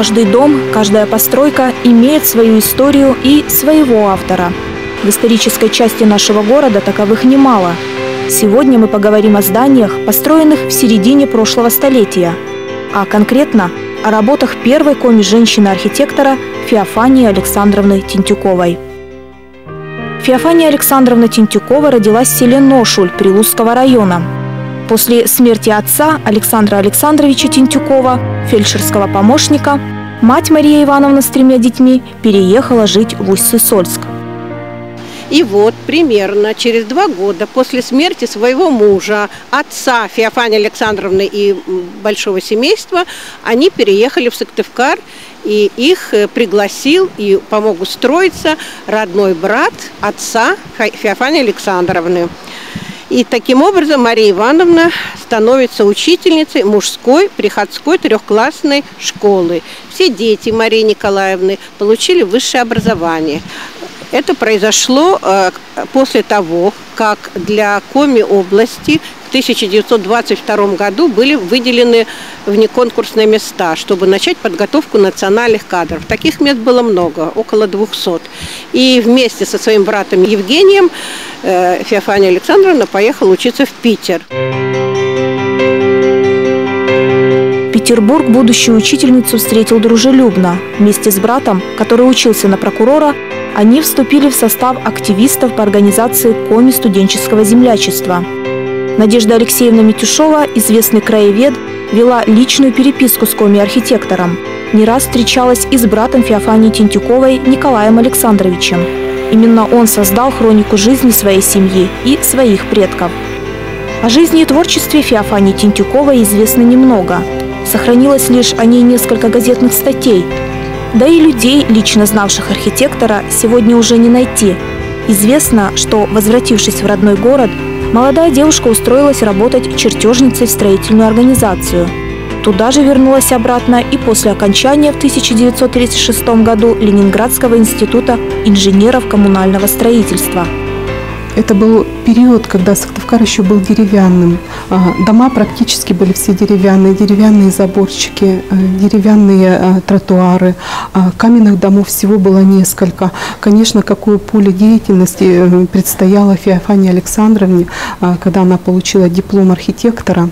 Каждый дом, каждая постройка имеет свою историю и своего автора. В исторической части нашего города таковых немало. Сегодня мы поговорим о зданиях, построенных в середине прошлого столетия, а конкретно о работах первой коми-женщины-архитектора Феофании Александровны Тентюковой. Феофания Александровна Тентюкова родилась в селе Ношуль Прилузского района. После смерти отца Александра Александровича Тентюкова, фельдшерского помощника, мать Мария Ивановна с 3 детьми переехала жить в Усть-Сысольск. И вот примерно через 2 года после смерти своего мужа, отца Феофании Александровны и большого семейства, они переехали в Сыктывкар, и их пригласил и помог устроиться родной брат отца Феофании Александровны. И таким образом Мария Ивановна становится учительницей мужской приходской 3-классной школы. Все дети Марии Николаевны получили высшее образование. Это произошло после того, как для Коми области в 1922 году были выделены внеконкурсные места, чтобы начать подготовку национальных кадров. Таких мест было много, около 200. И вместе со своим братом Евгением Феофания Александровна поехала учиться в Питер. Петербург будущую учительницу встретил дружелюбно. Вместе с братом, который учился на прокурора, они вступили в состав активистов по организации Коми студенческого землячества. Надежда Алексеевна Митюшова, известный краевед, вела личную переписку с Коми-архитектором. Не раз встречалась и с братом Феофании Тентюковой Николаем Александровичем. Именно он создал хронику жизни своей семьи и своих предков. О жизни и творчестве Феофании Тентюковой известно немного. Сохранилось лишь о ней несколько газетных статей. Да и людей, лично знавших архитектора, сегодня уже не найти. Известно, что, возвратившись в родной город, молодая девушка устроилась работать чертежницей в строительную организацию. Туда же вернулась обратно и после окончания в 1936 году Ленинградского института инженеров коммунального строительства. Это был период, когда Сыктывкар еще был деревянным. Дома практически были все деревянные, деревянные заборчики, деревянные тротуары. Каменных домов всего было несколько. Конечно, какое поле деятельности предстояло Феофании Александровне, когда она получила диплом архитектора.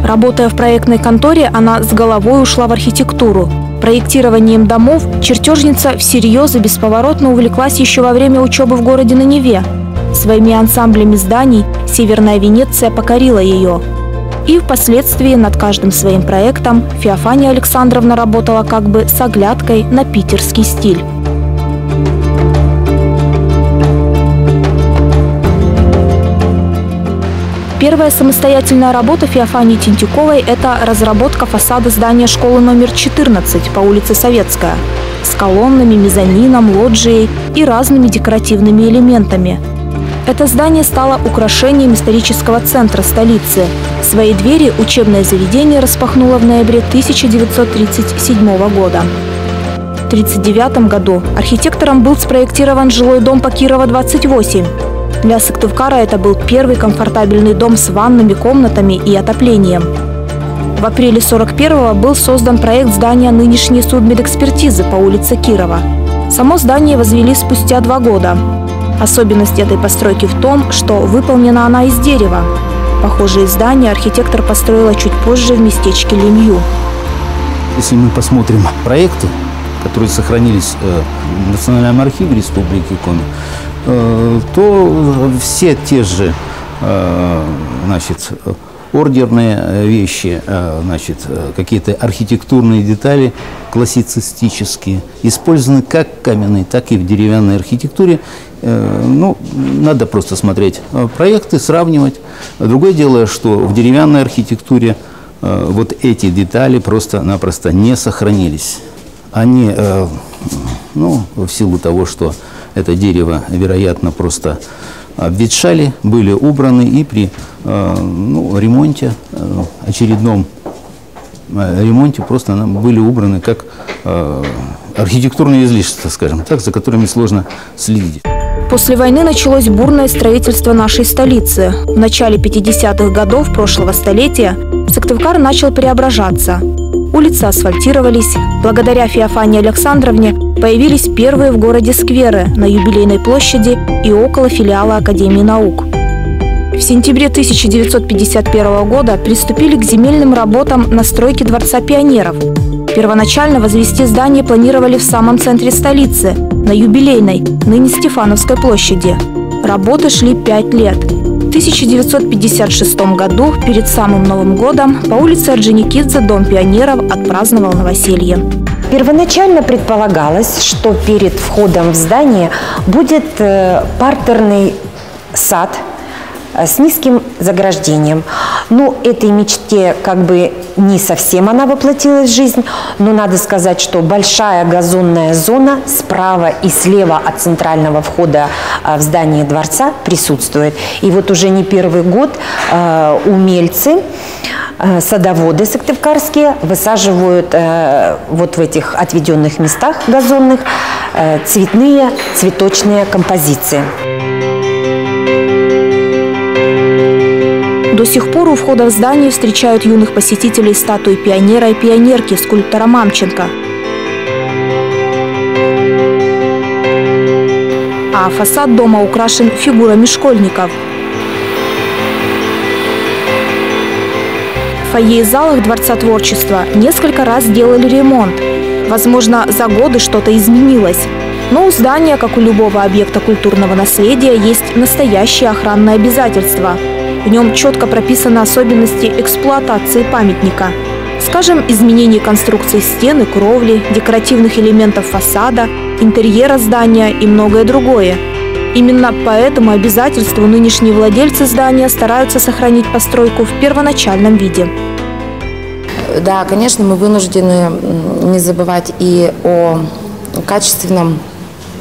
Работая в проектной конторе, она с головой ушла в архитектуру. Проектированием домов чертежница всерьез и бесповоротно увлеклась еще во время учебы в городе на Неве. Своими ансамблями зданий Северная Венеция покорила ее. И впоследствии над каждым своим проектом Феофания Александровна работала как бы с оглядкой на питерский стиль. Первая самостоятельная работа Феофании Тентюковой – это разработка фасада здания школы номер 14 по улице Советская с колоннами, мезонином, лоджией и разными декоративными элементами. Это здание стало украшением исторического центра столицы. Свои двери учебное заведение распахнуло в ноябре 1937 года. В 1939 году архитектором был спроектирован жилой дом по Кирова, 28. Для Сыктывкара это был первый комфортабельный дом с ванными комнатами и отоплением. В апреле 1941-го был создан проект здания нынешней судмедэкспертизы по улице Кирова. Само здание возвели спустя 2 года. Особенность этой постройки в том, что выполнена она из дерева. Похожие здания архитектор построила чуть позже в местечке Лемью. Если мы посмотрим проекты, которые сохранились в Национальном архиве Республики Коми, то все те же, значит, ордерные вещи, значит, какие-то архитектурные детали классицистические использованы как в каменной, так и в деревянной архитектуре. Ну, надо просто смотреть проекты, сравнивать. Другое дело, что в деревянной архитектуре вот эти детали просто-напросто не сохранились. Они, ну, в силу того, что это дерево, вероятно, просто обветшали, были убраны и при ремонте, очередном ремонте просто были убраны как архитектурные излишества, скажем так, за которыми сложно следить. После войны началось бурное строительство нашей столицы. В начале 50-х годов прошлого столетия Сыктывкар начал преображаться. улицы асфальтировались. Благодаря Феофании Александровне появились первые в городе скверы на Юбилейной площади и около филиала Академии наук. В сентябре 1951 года приступили к земельным работам на стройке Дворца пионеров. Первоначально возвести здание планировали в самом центре столицы, на Юбилейной, ныне Стефановской площади. Работы шли 5 лет. В 1956 году, перед самым Новым годом, по улице Орджоникидзе Дом пионеров отпраздновал новоселье. Первоначально предполагалось, что перед входом в здание будет партерный сад с низким заграждением. Но этой мечте как бы не совсем она воплотилась в жизнь, но надо сказать, что большая газонная зона справа и слева от центрального входа в здание дворца присутствует. И вот уже не первый год умельцы, садоводы сыктывкарские высаживают вот в этих отведенных местах газонных цветные, цветочные композиции. До сих пор у входа в здание встречают юных посетителей статуи пионера и пионерки скульптора Мамченко. А фасад дома украшен фигурами школьников. В фойе и залах Дворца творчества несколько раз делали ремонт. Возможно, за годы что-то изменилось. Но у здания, как у любого объекта культурного наследия, есть настоящие охранные обязательства. В нем четко прописаны особенности эксплуатации памятника. Скажем, изменение конструкции стены, кровли, декоративных элементов фасада, интерьера здания и многое другое. Именно по этому обязательству нынешние владельцы здания стараются сохранить постройку в первоначальном виде. Да, конечно, мы вынуждены не забывать и о качественном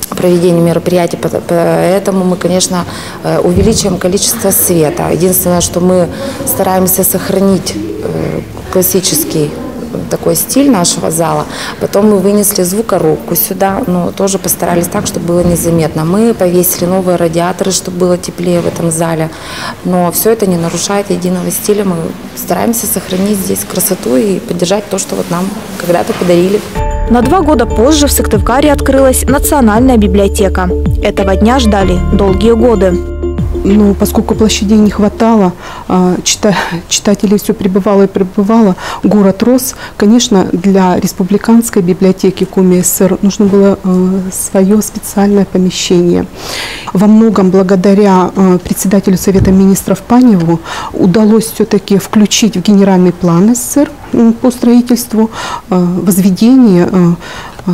проведении мероприятий, поэтому мы, конечно, увеличиваем количество света. Единственное, что мы стараемся сохранить классический такой стиль нашего зала. Потом мы вынесли звукорубку сюда, но тоже постарались так, чтобы было незаметно. Мы повесили новые радиаторы, чтобы было теплее в этом зале. Но все это не нарушает единого стиля. Мы стараемся сохранить здесь красоту и поддержать то, что вот нам когда-то подарили. На 2 года позже в Сыктывкаре открылась Национальная библиотека. Этого дня ждали долгие годы. Но поскольку площадей не хватало, читателей все прибывало и прибывало, город рос, конечно, для республиканской библиотеки Коми СССР нужно было свое специальное помещение. Во многом благодаря председателю Совета министров Паневу удалось все-таки включить в генеральный план СССР по строительству возведение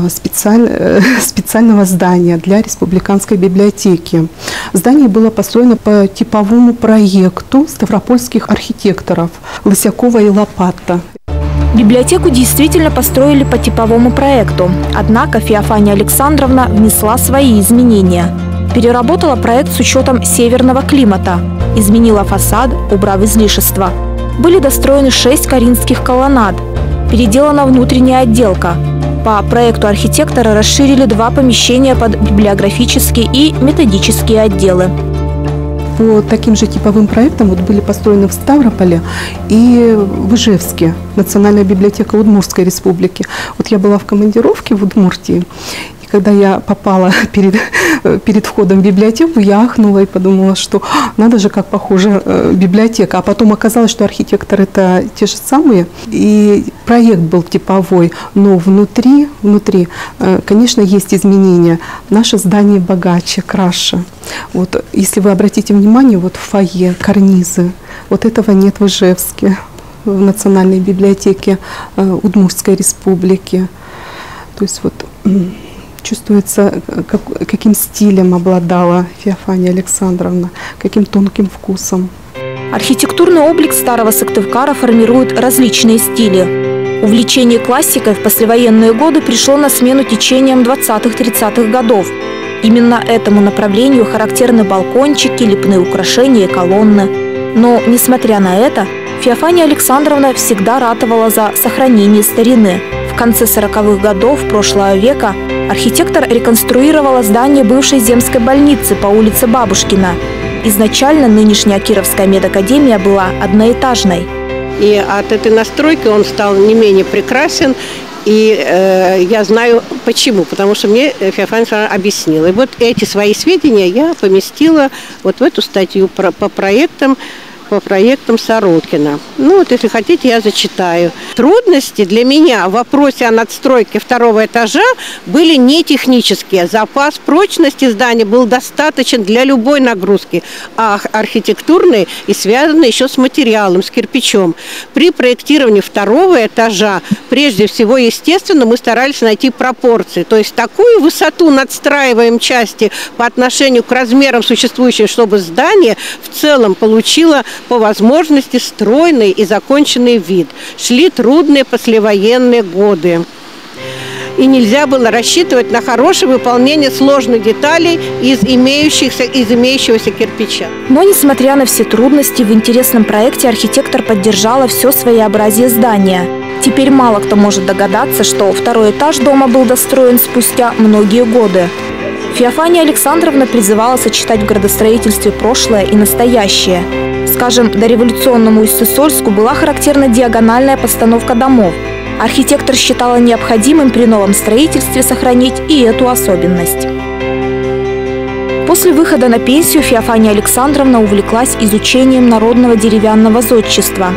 специального здания для республиканской библиотеки. Здание было построено по типовому проекту ставропольских архитекторов Лысякова и Лопата. Библиотеку действительно построили по типовому проекту. Однако Феофания Александровна внесла свои изменения. Переработала проект с учетом северного климата. Изменила фасад, убрав излишества. Были достроены 6 коринфских колоннад. Переделана внутренняя отделка. По проекту архитектора расширили 2 помещения под библиографические и методические отделы. По таким же типовым проектам были построены в Ставрополе и в Ижевске, Национальная библиотека Удмуртской республики. Вот я была в командировке в Удмуртии, и когда я попала перед входом в библиотеку, я ахнула и подумала, что надо же, как похожа библиотека. А потом оказалось, что архитекторы это те же самые. И проект был типовой, но внутри, конечно, есть изменения. Наше здание богаче, краше. Вот, если вы обратите внимание, вот в фойе карнизы, вот этого нет в Ижевске, в Национальной библиотеке Удмуртской республики. То есть вот чувствуется, каким стилем обладала Феофания Александровна, каким тонким вкусом. Архитектурный облик старого Сыктывкара формирует различные стили. Увлечение классикой в послевоенные годы пришло на смену течениям 20-30-х годов. Именно этому направлению характерны балкончики, лепные украшения и колонны. Но, несмотря на это, Феофания Александровна всегда ратовала за сохранение старины. В конце 40-х годов прошлого века архитектор реконструировала здание бывшей земской больницы по улице Бабушкина. Изначально нынешняя Кировская медакадемия была одноэтажной. И от этой настройки он стал не менее прекрасен. И я знаю почему, потому что мне Феофания Александровна объяснила. И вот эти свои сведения я поместила вот в эту статью по проектам Сорокина. Ну вот, если хотите, я зачитаю. Трудности для меня в вопросе о надстройке второго этажа были не технические. Запас прочности здания был достаточен для любой нагрузки, а архитектурные и связаны еще с материалом, с кирпичом. При проектировании второго этажа, прежде всего, естественно, мы старались найти пропорции. То есть такую высоту надстраиваем части по отношению к размерам существующим, чтобы здание в целом получило по возможности стройный и законченный вид. Шли трудные послевоенные годы. И нельзя было рассчитывать на хорошее выполнение сложных деталей из имеющегося кирпича. Но, несмотря на все трудности, в интересном проекте архитектор поддержала все своеобразие здания. Теперь мало кто может догадаться, что второй этаж дома был достроен спустя многие годы. Феофания Александровна призывала сочетать в градостроительстве прошлое и настоящее. Скажем, дореволюционному Иссык-Кульску была характерна диагональная постановка домов. Архитектор считала необходимым при новом строительстве сохранить и эту особенность. После выхода на пенсию Феофания Александровна увлеклась изучением народного деревянного зодчества.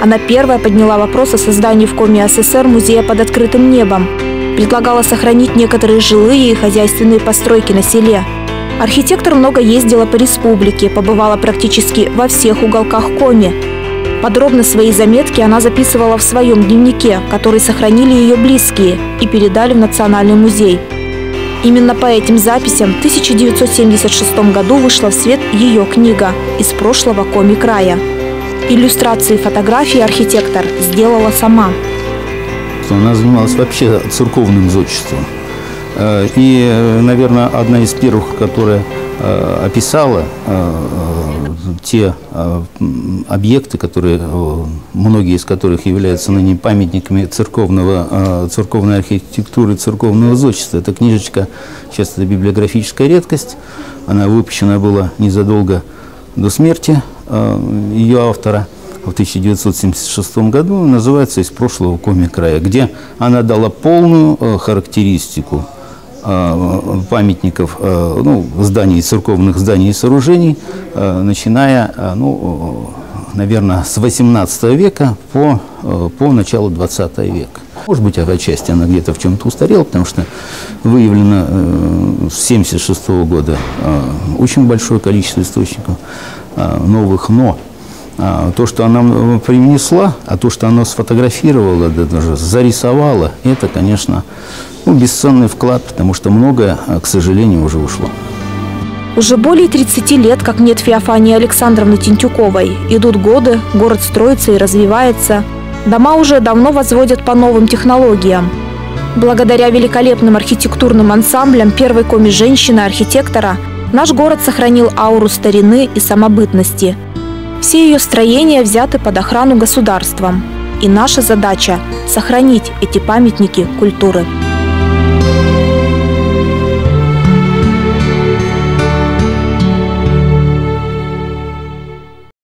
Она первая подняла вопрос о создании в Коми СССР музея под открытым небом. Предлагала сохранить некоторые жилые и хозяйственные постройки на селе. Архитектор много ездила по республике, побывала практически во всех уголках Коми. Подробно свои заметки она записывала в своем дневнике, который сохранили ее близкие и передали в Национальный музей. Именно по этим записям в 1976 году вышла в свет ее книга «Из прошлого Коми края». Иллюстрации фотографии архитектор сделала сама. Она занималась вообще церковным зодчеством. И, наверное, одна из первых, которая описала те объекты, многие из которых являются ныне памятниками церковной архитектуры, церковного зодчества. Эта книжечка, сейчас это библиографическая редкость, она выпущена была незадолго до смерти ее автора в 1976 году, называется «Из прошлого Коми края», где она дала полную характеристику памятников, зданий, церковных зданий и сооружений, начиная, наверное, с 18 века по начало 20 века. Может быть, отчасти она где-то в чем-то устарела, потому что выявлено с 1976 года очень большое количество источников новых, но то, что она привнесла, а то, что она сфотографировала, даже зарисовала, это, конечно, бесценный вклад, потому что многое, к сожалению, уже ушло. Уже более 30 лет, как нет Феофании Александровны Тентюковой. Идут годы, город строится и развивается. Дома уже давно возводят по новым технологиям. Благодаря великолепным архитектурным ансамблям первой Коми женщины-архитектора наш город сохранил ауру старины и самобытности. Все ее строения взяты под охрану государством. И наша задача – сохранить эти памятники культуры.